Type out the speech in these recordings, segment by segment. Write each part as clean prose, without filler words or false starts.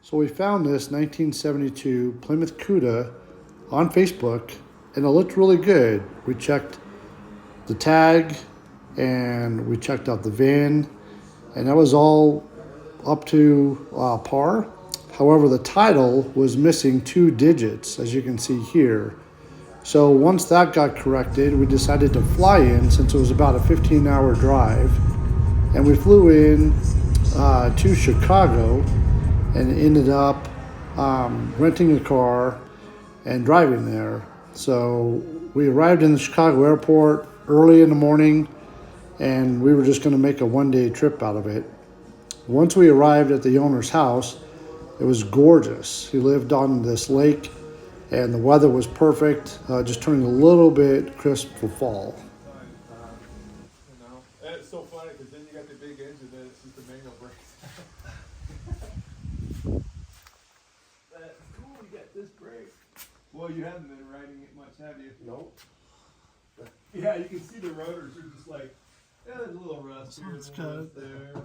So we found this 1972 Plymouth Cuda on Facebook, and it looked really good. We checked the tag, and we checked out the VIN, and that was all up to par. However, the title was missing 2 digits, as you can see here. So once that got corrected, we decided to fly in since it was about a 15-hour drive, and we flew in to Chicago and ended up renting a car and driving there. So we arrived in the Chicago airport early in the morning, and we were just going to make a one-day trip out of it. Once we arrived at the owner's house, it was gorgeous. He lived on this lake, and the weather was perfect, just turning a little bit crisp for fall. And it's so funny because then you got the big engine, then it's just the manual brakes. That's cool, you got this brake. Well, you haven't been riding it much, have you? Nope. Yeah, you can see the rotors are just like, yeah, there's a little rust here, It's a little got rust there.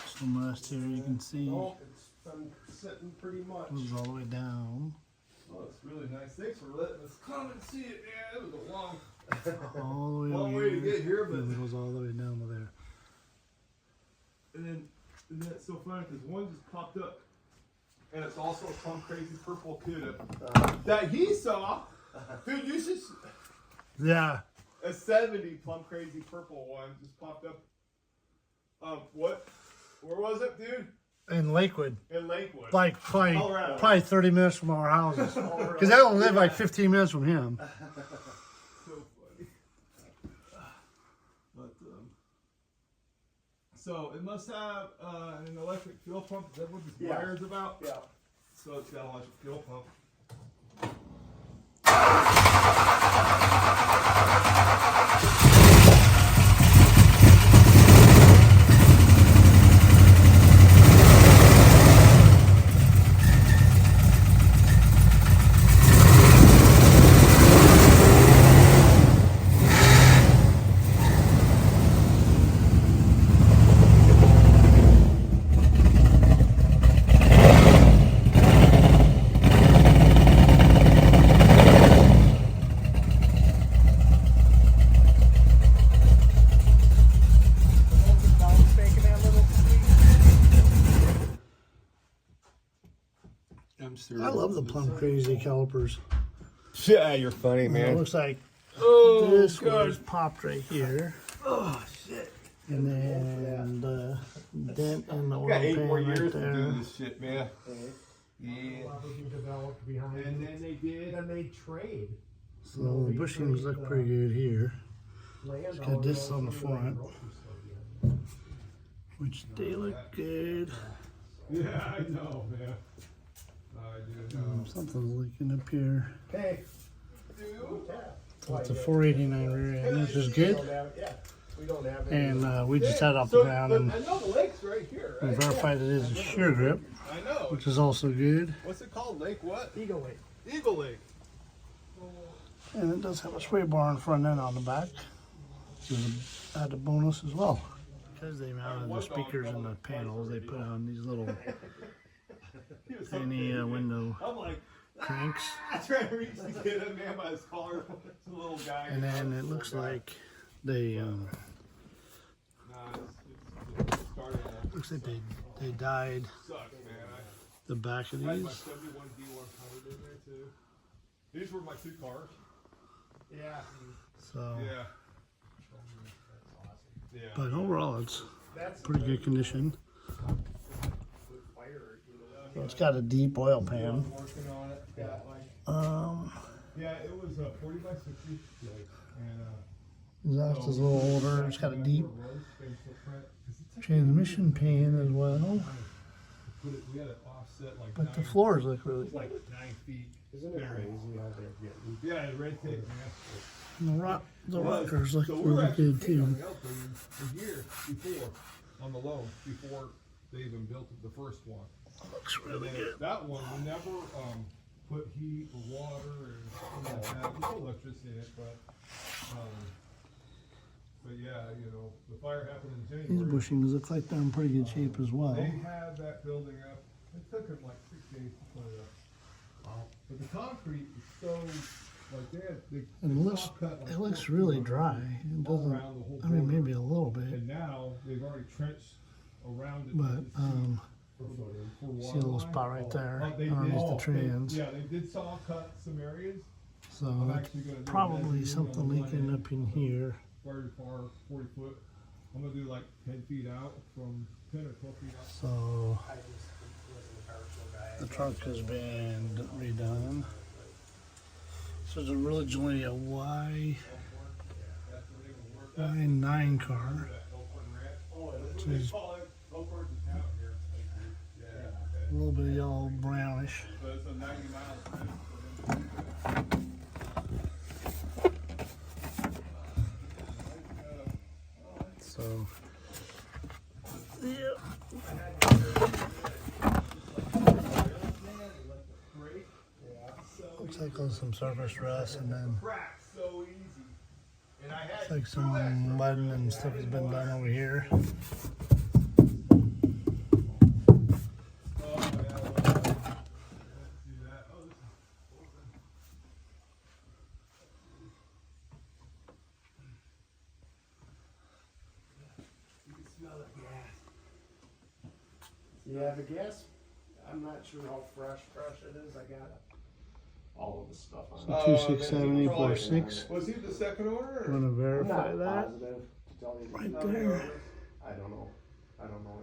some rust here. You can see Oh, it's been sitting pretty much. it goes all the way down. Oh, it's really nice. Thanks for letting us come and see it. Yeah, it was a long, All the way long over way to here. get here, but And it goes all the way down to there. and then it's so funny because one just popped up, and it's also some crazy purple Cuda that he saw. Dude, you should. Yeah. A 70 plum crazy purple one just popped up. What? Where was it, dude? In Lakewood. In Lakewood. Like Colorado. probably 30 minutes from our houses. Because I don't live like 15 minutes from him. So funny. But so it must have an electric fuel pump. Is that what this wire is about? Yeah. So it's got an electric fuel pump. I love the plum crazy calipers. Yeah, you're funny, It man. looks like Oh, this God. was popped right here. Oh, shit. And then the dent in the oil Got 8 pan more right years to do there. this shit, man. Yeah. Developed behind. And then they did. Then they trade. So the bushings look pretty good here. It's got discs on the front, which they look good. Yeah, I know, man. I do know. Something's leaking up here. Hey. So it's a 489 rear end, which is good. Yeah. We don't have any. And we just had it off the So, ground but and I know the lake's right here, we right? verified it is a shear grip, I know. which is also good. What's it called? Lake what? Eagle Lake. Eagle Lake. And it does have a sway bar in front and on the back, which is an added bonus as well. Because they mounted the speakers and the panels, they put on these little tiny window I'm like, cranks. I trying to reach the kid, a man by his collar. It's a little guy. And then it looks like they Nah, it's started to looks like they dyed suck, man. the back of I had my these. 71 D100 in there too. These were my 2 cars. Yeah. So, Yeah. Yeah. but overall, it's That's pretty good condition. fire. So it's got a deep oil pan. Working on it. Got like, Yeah, it was 40 by 60. And exhaust is a little older. It's got a deep transmission pan as well. we had it offset like But the 9, floors look really. like 9 feet. Isn't it crazy how they're getting? Yeah, red tape, man. And the rockers look So we were really actually good paying on too. the Elton a year before on the loan before they even built the first one. Looks really And good. that one we never put heat or water or something like that. There's no electricity in it, but yeah, you know, the fire happened in These January. bushings look like they're in pretty good shape as well. They had that building up. It took them like 6 case to put it up. But the concrete is so, like they It looks, it looks really dry. It doesn't, I mean, maybe a little bit, And now they've already trenched around it. but, see a little spot right there underneath the trans. Yeah, they did saw cut some areas. So I'm that's actually gonna do a probably measurement something on the leaking front up in here. Very far, 40 foot. I'm gonna do like 10 feet out from 10 or 12 feet out. So the trunk has been redone. So it's originally a Y9 car, which is a little bit yellow brownish. So it's a 90 miles. So, yeah. Looks like there's some surface rust, and then looks like some mud and stuff has been done over here. Yeah, the gas, I'm not sure how fresh it is. I got all of the stuff on it. 267-846. Was he the second owner? I'm gonna I'm verify not that positive to tell you the right truth. there. I don't know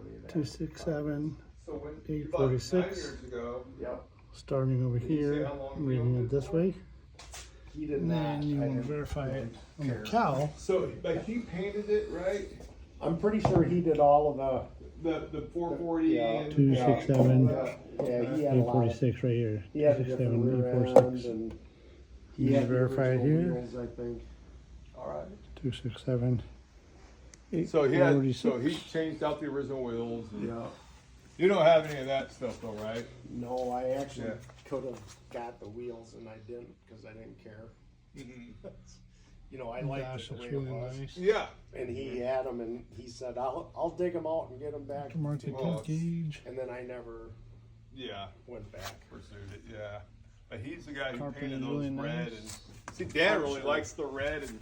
any of that. 267. So when 846. 9 years ago, Yep, Starting over here, I'm reading it this way, he did and not. then you I want to didn't verify it on the care. cow. so but he painted it right. I'm pretty sure he did all of The 440 Yeah. and 267. yeah, he had a lot of, 846 right here. he had a different 267, rear end 846. and You he had the verify it original here. wheels, I think. all right. 267. So he had 846. so he changed out the original wheels. And Yeah. You don't have any of that stuff though, right? No, I actually Yeah. could have got the wheels and I didn't because I didn't care. You know, I liked Gosh, it the that's way really it was. nice. Yeah. And he had them and he said, I'll dig them out and get them back. Market Well, cut gauge. And then I never Yeah. went back. Pursued it. Yeah. But he's the guy who Carpet painted is those really red nice. and see Dan really likes the red and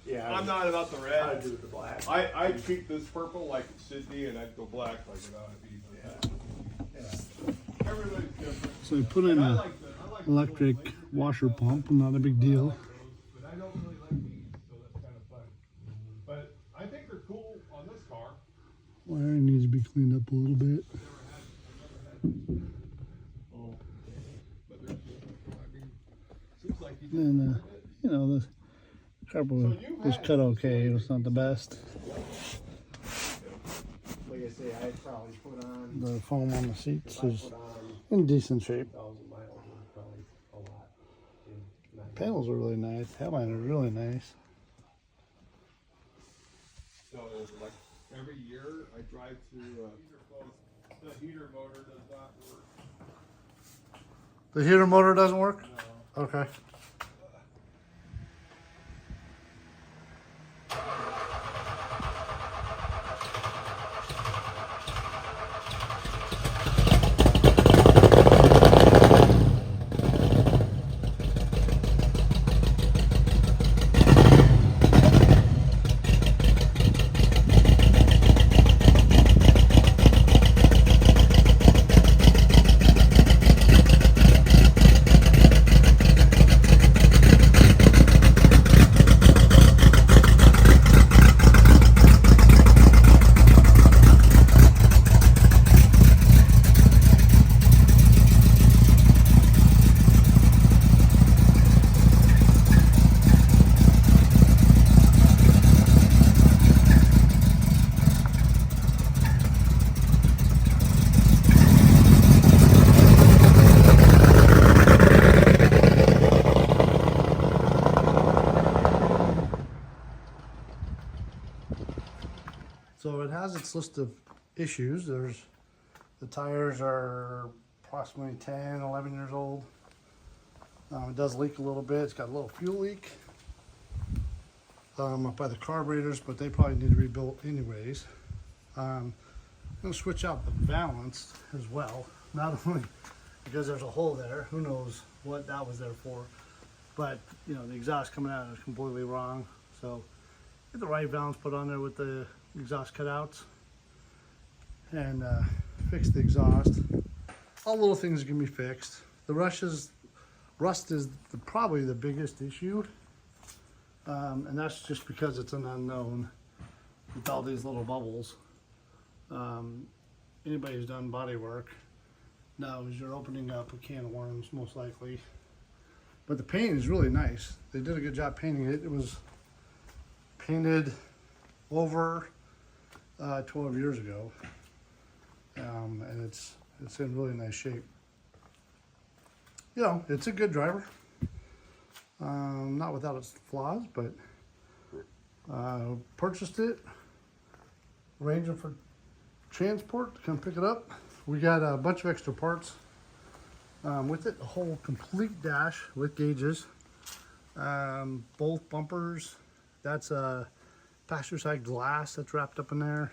Yeah, I'm not about the red. I do the black. I treat this purple like it should be and I'd go black like it ought to be. Everybody's different. So I put in And I a like the electric laser washer things, pump, not a big deal. but I don't really like these, so that's kind of fun. But I think they're cool on this car. Wiring needs to be cleaned up a little bit. But they're cool. I mean, seems like you And you know, the carpet was cut okay. It was not the best. Like I say, I probably put on, The foam on the seats if I is put on in decent shape. 1,000 miles, it was probably a lot. in 9 Panels are really nice. Headline is really nice. So, like, every year I drive to, the heater motor does not work. The heater motor doesn't work? No. Okay. So it has its list of issues. The tires are approximately 10, 11 years old. It does leak a little bit. It's got a little fuel leak up by the carburetors, but they probably need to rebuild anyways. I'm going to switch out the valance as well. Not only because there's a hole there. Who knows what that was there for? But you know, the exhaust coming out is completely wrong. So get the right valves put on there with the exhaust cutouts and fix the exhaust. All little things can be fixed. The rust is probably the biggest issue, and that's just because it's an unknown with all these little bubbles. Anybody who's done body work knows you're opening up a can of worms most likely. But the paint is really nice. They did a good job painting it. It was painted over 12 years ago, and it's in really nice shape. You know, it's a good driver. Not without its flaws, but purchased it, arranging for transport to come pick it up. We got a bunch of extra parts with it, a whole complete dash with gauges, both bumpers. That's a passenger side glass that's wrapped up in there.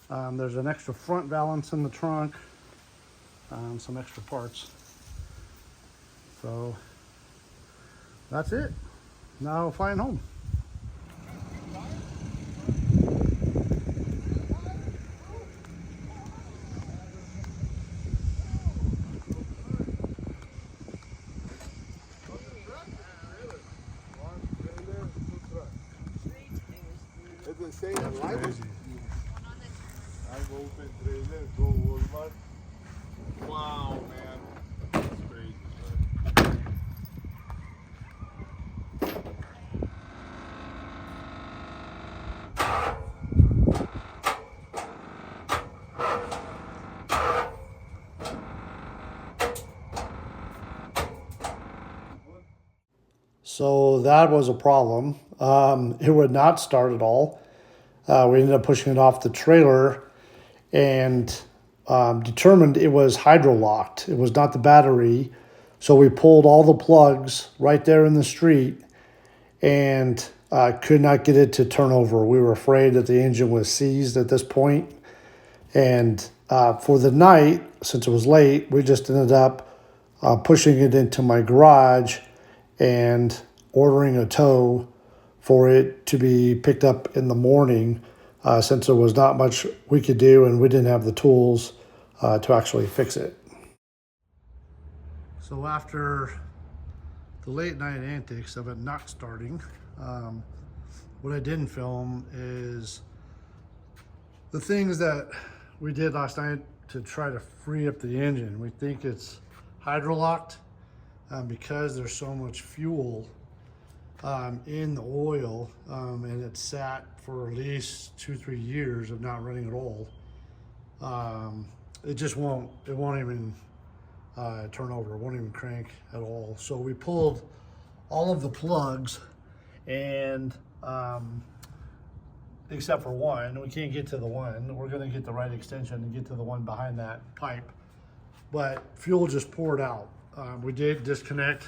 There's an extra front valance in the trunk, some extra parts. So that's it. Now flying home. Crazy. I go open trailer, go Walmart. Wow, man. That's crazy, man. So that was a problem. It would not start at all. We ended up pushing it off the trailer and determined it was hydrolocked. It was not the battery. So we pulled all the plugs right there in the street and could not get it to turn over. We were afraid that the engine was seized at this point. And for the night, since it was late, we just ended up pushing it into my garage and ordering a tow for it to be picked up in the morning, since there was not much we could do and we didn't have the tools to actually fix it. So after the late night antics of it not starting, what I didn't film is the things that we did last night to try to free up the engine. We think it's hydrolocked because there's so much fuel in the oil, and it sat for at least 2-3 years of not running at all. It won't even turn over. It won't even crank at all. So we pulled all of the plugs, and except for one, we can't get to the one. We're gonna get the right extension and get to the one behind that pipe, but fuel just poured out. We did disconnect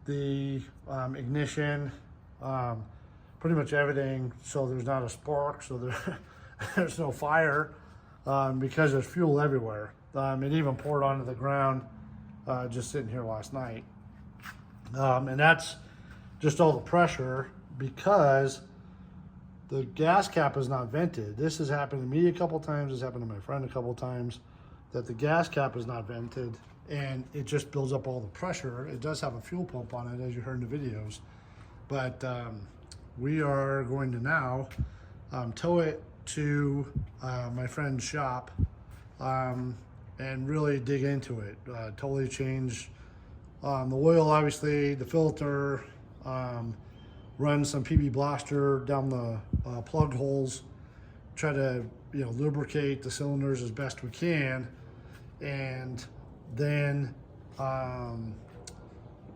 the ignition, pretty much everything, so there's not a spark, so there's no fire, because there's fuel everywhere. It even poured onto the ground just sitting here last night. And that's just all the pressure because the gas cap is not vented. This has happened to me a couple times, it's happened to my friend a couple times, that the gas cap is not vented and it just builds up all the pressure. It does have a fuel pump on it, as you heard in the videos, but we are going to now tow it to my friend's shop and really dig into it. Totally change the oil, obviously, the filter, run some PB Blaster down the plug holes, try to lubricate the cylinders as best we can, and then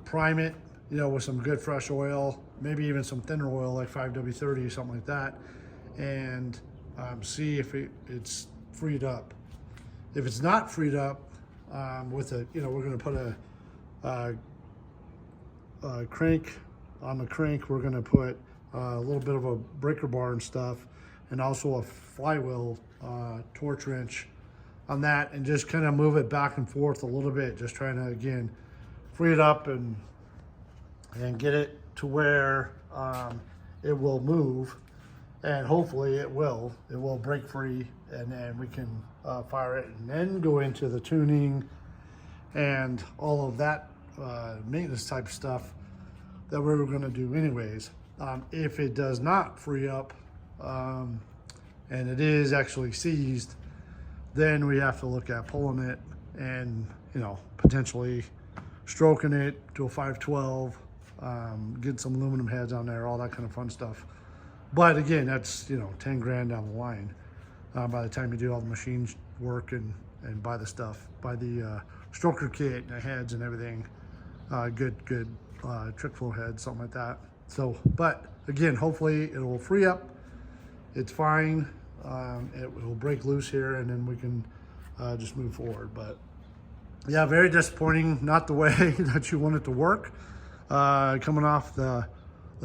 prime it with some good fresh oil, maybe even some thinner oil like 5W30 or something like that, and see if it's freed up. If it's not freed up, with it, we're going to put a crank on the crank. We're going to put a little bit of a breaker bar and stuff, and also a flywheel torch wrench on that and just kind of move it back and forth a little bit, just trying to, again, free it up and get it to where it will move, and hopefully it will break free, and then we can fire it and then go into the tuning and all of that maintenance type stuff that we were going to do anyways. If it does not free up and it is actually seized, then we have to look at pulling it and, you know, potentially stroking it to a 512, get some aluminum heads on there, all that kind of fun stuff. But again, that's, you know, 10 grand down the line by the time you do all the machine work and buy the stuff, buy the stroker kit and the heads and everything. Good trick flow head, something like that. So, but again, hopefully it will free up. It's fine. It will break loose here, and then we can just move forward. But yeah, very disappointing. Not the way that you want it to work. Coming off the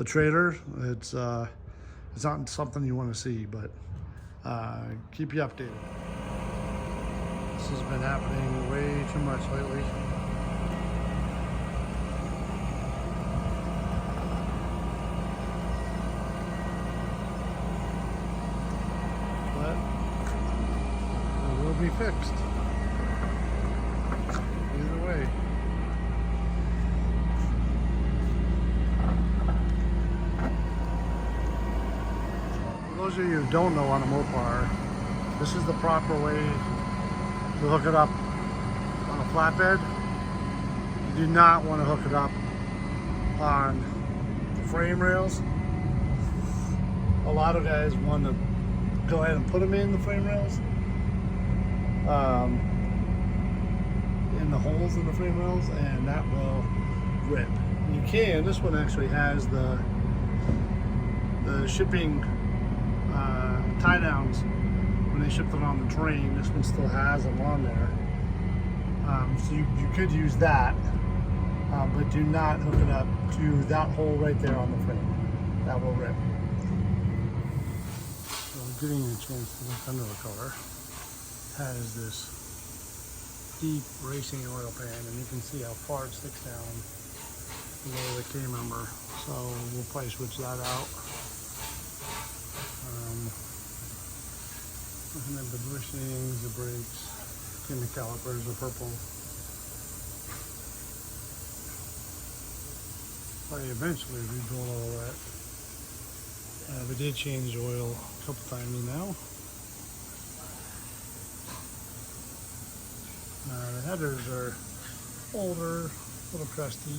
trailer, it's not something you want to see. But keep you updated. This has been happening way too much lately. Be fixed either way. For those of you who don't know, on a Mopar, this is the proper way to hook it up on a flatbed. You do not want to hook it up on the frame rails. A lot of guys want to go ahead and put them in the frame rails, in the holes in the frame rails, and that will rip. You can, this one actually has the shipping tie downs when they shipped it on the train. This one still has them on there, so you could use that, but do not hook it up to that hole right there on the frame. That will rip. So getting a chance to look under the car, has this deep racing oil pan, and you can see how far it sticks down below the K member. So we'll probably switch that out. And then the bushings, the brakes, and the calipers are purple. Probably eventually rebuild all that. We did change the oil a couple times now. The headers are older, a little crusty,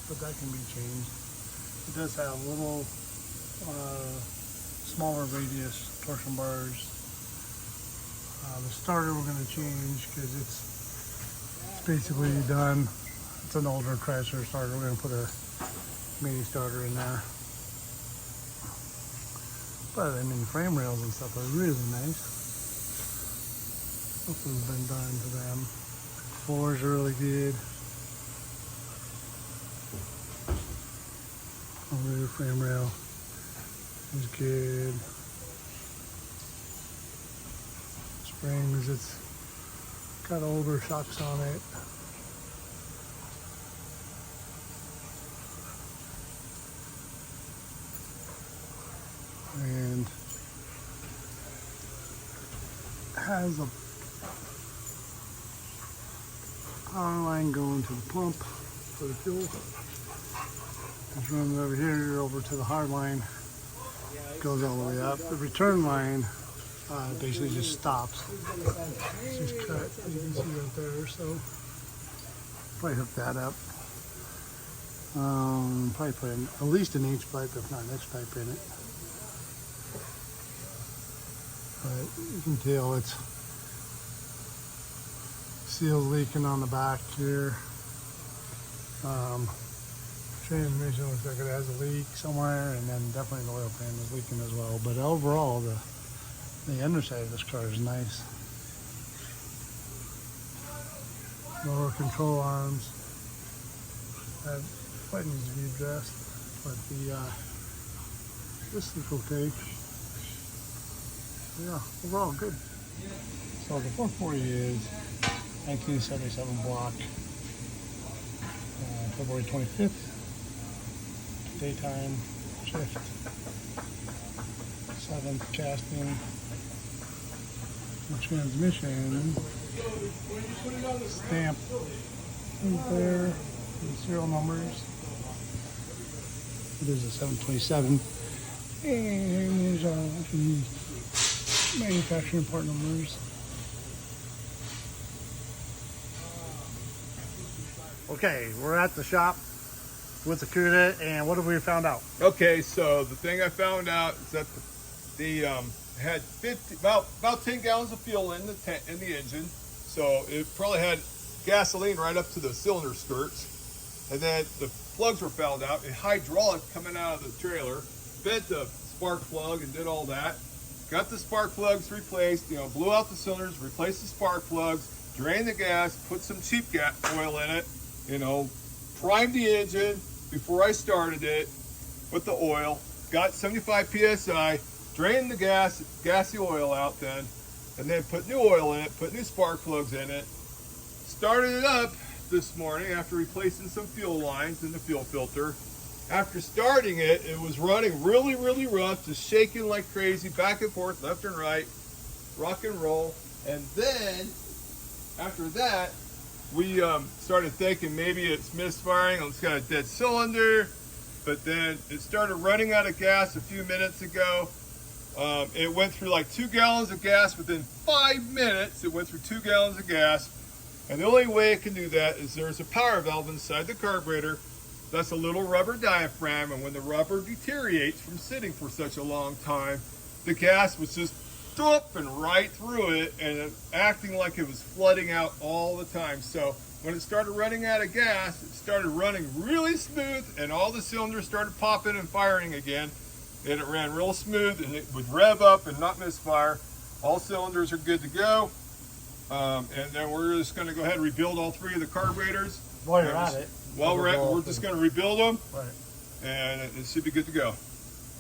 but that can be changed. It does have little smaller radius torsion bars. The starter we're going to change because it's basically done. It's an older Chrysler starter. We're going to put a mini starter in there. But I mean, the frame rails and stuff are really nice. Nothing's been done to them. Floors are really good. The rear frame rail is good. Springs, it's got older shocks on it. And has a power line going to the pump for the fuel. It's running over here over to the hard line. Goes all the way up. The return line basically just stops. It's just cut, as you can see right there. So probably hook that up. Probably put in at least an H pipe, if not an X pipe in it. But you can tell it's seal leaking on the back here. Transmission looks like it has a leak somewhere, and then definitely the oil pan is leaking as well. But overall, the underside of this car is nice. Lower control arms. That quite needs to be addressed, but this looks okay. Yeah, overall good. So the 440 is 1977 block, February 25th, daytime shift, 7th casting, the transmission, stamp right there, the serial numbers. There's a 727, and there's the manufacturing part numbers. Okay, we're at the shop with the Cuda, and what have we found out? Okay, so the thing I found out is that the had 50 about 10 gallons of fuel in the engine, so it probably had gasoline right up to the cylinder skirts, and then the plugs were found out. A hydraulic coming out of the trailer bent the spark plug and did all that. Got the spark plugs replaced, blew out the cylinders, replaced the spark plugs, drained the gas, put some cheap gas oil in it, primed the engine before I started it with the oil, got 75 psi, drained the gassy oil out then, and then put new oil in it, put new spark plugs in it, started it up this morning after replacing some fuel lines in the fuel filter. After starting it, it was running really, really rough, just shaking like crazy, back and forth, left and right, rock and roll. And then, after that, we started thinking maybe it's misfiring, it's got a dead cylinder, but then it started running out of gas a few minutes ago. It went through like 2 gallons of gas within 5 minutes. It went through 2 gallons of gas. And the only way it can do that is there's a power valve inside the carburetor. That's a little rubber diaphragm, and when the rubber deteriorates from sitting for such a long time, the gas was just thumping right through it and acting like it was flooding out all the time. So when it started running out of gas, it started running really smooth, and all the cylinders started popping and firing again. And it ran real smooth, and it would rev up and not misfire. All cylinders are good to go. And then we're just going to go ahead and rebuild all 3 of the carburetors. While you're at it. While we're at it, we're just going to rebuild them. Right. And it should be good to go.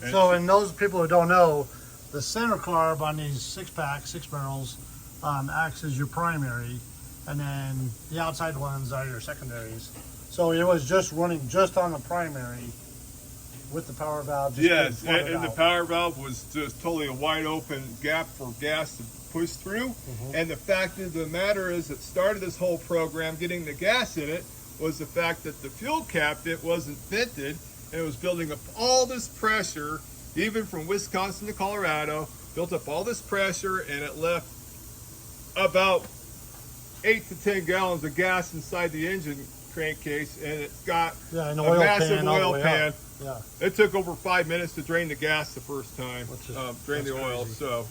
And those people who don't know, the center carb on these 6-pack, 6 barrels, acts as your primary, and then the outside ones are your secondaries. So it was just running just on the primary with the power valve. Yes, and the power valve was just totally a wide open gap for gas to push through. And the fact of the matter is, that started this whole program getting the gas in it was the fact that the fuel cap, it wasn't vented, and it was building up all this pressure, even from Wisconsin to Colorado, built up all this pressure, and it left about 8 to 10 gallons of gas inside the engine crankcase, and it's got a massive oil pan. Yeah. It took over 5 minutes to drain the gas the first time, drain the oil. Crazy.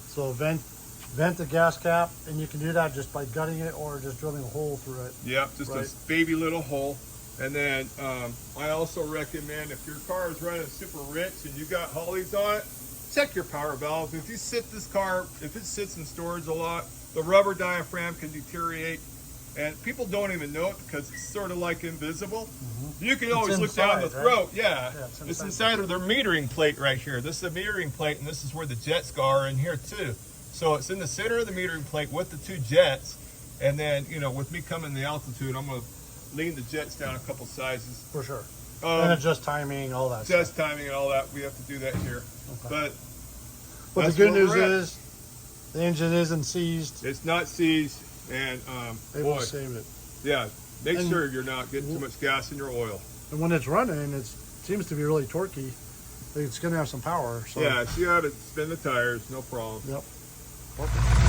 So vent the gas cap, and you can do that just by gutting it or just drilling a hole through it. Yep, just a baby little hole. And then I also recommend, if your car is running super rich and you got Hollies on it, check your power valve. If you sit this car, if it sits in storage a lot, the rubber diaphragm can deteriorate. And people don't even know it because it's sort of like invisible. You can always look down the throat. Right? Yeah, it's inside of their metering plate right here. This is a metering plate, and this is where the jets go are in here too. So it's in the center of the metering plate with the 2 jets. And then, with me coming the altitude, I'm going to lean the jets down a couple sizes. For sure. And adjust timing, all that stuff. Adjust timing and all that. We have to do that here. Okay. But the good news is the engine isn't seized. It's not seized. And they will save it. Yeah, make sure you're not getting too much gas in your oil. And when it's running, it seems to be really torquey. It's going to have some power. So. Yeah, see how to spin the tires, no problem. Yep. Perfect.